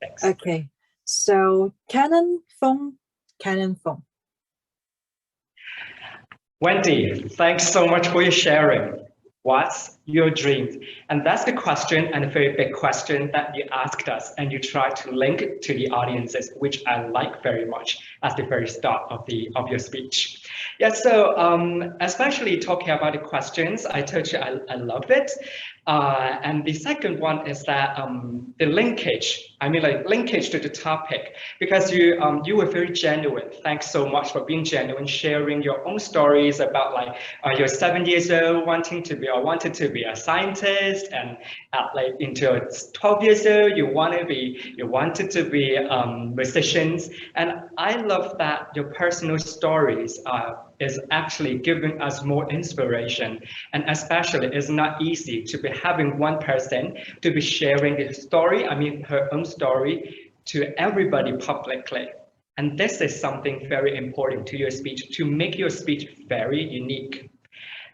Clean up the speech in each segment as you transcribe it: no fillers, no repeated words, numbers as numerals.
Thanks. Okay, so Fung. Wendy, thanks so much for your sharing. What's your dream? And that's the question, and a very big question that you asked us, and you try to link it to the audiences, which I like very much at the very start of your speech. Yeah, so especially talking about the questions, I told you I love it. And the second one is that the linkage, I mean like linkage to the topic, because you were very genuine. Thanks so much for being genuine, sharing your own stories about like you're 7 years old, wanted to be a scientist, and at like into 12 years old, you wanted to be musicians. And I love that your personal stories is actually giving us more inspiration, and especially it's not easy to be having one person to be sharing the story, I mean her own story, to everybody publicly. And this is something very important to your speech, to make your speech very unique.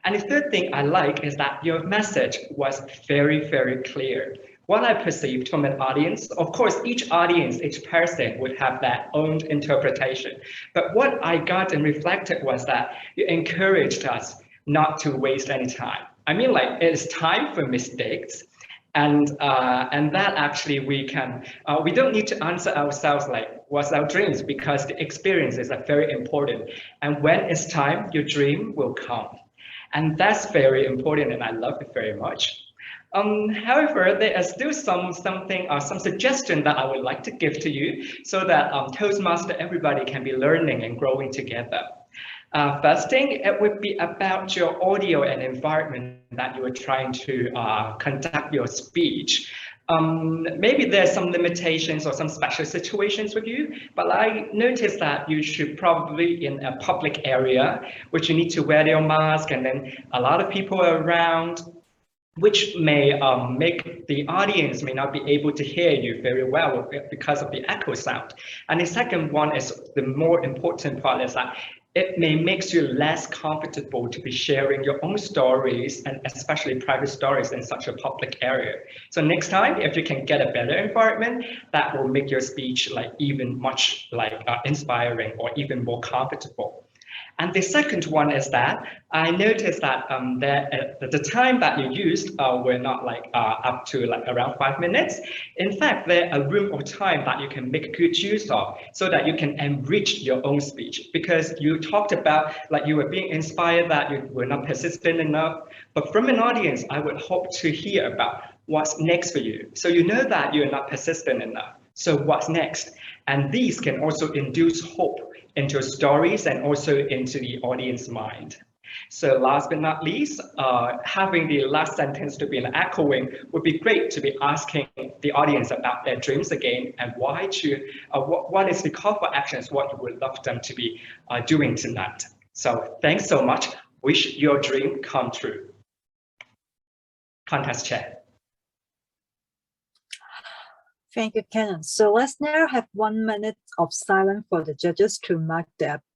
And the third thing I like is that your message was very, very clear. What I perceived from an audience, of course, each audience, each person would have their own interpretation. But what I got and reflected was that you encouraged us not to waste any time. I mean, like, it's time for mistakes. And that actually we don't need to answer ourselves like what's our dreams, because the experiences are very important. And when it's time, your dream will come. And that's very important, and I love it very much. However, there is still some suggestion that I would like to give to you, so that Toastmaster everybody can be learning and growing together. First thing, it would be about your audio and environment that you are trying to conduct your speech. Maybe there's some limitations or some special situations with you, but I noticed that you should probably in a public area, which you need to wear your mask, and then a lot of people are around, which may make the audience may not be able to hear you very well because of the echo sound. And the second one is the more important part, is that it may makes you less comfortable to be sharing your own stories, and especially private stories, in such a public area. So next time, if you can get a better environment, that will make your speech like even much like inspiring or even more comfortable. And the second one is that I noticed that the time that you used were not like up to like around 5 minutes. In fact, there a room of time that you can make good use of, so that you can enrich your own speech. Because you talked about like you were being inspired that you were not persistent enough. But from an audience, I would hope to hear about what's next for you. So you know that you're not persistent enough. So what's next? And these can also induce hope into stories and also into the audience mind. So last but not least, having the last sentence to be an echoing would be great, to be asking the audience about their dreams again, and what is the call for actions, what you would love them to be doing tonight. So thanks so much. Wish your dream come true. Contest chair. Thank you, Kenan. So let's now have 1 minute of silence for the judges to mark their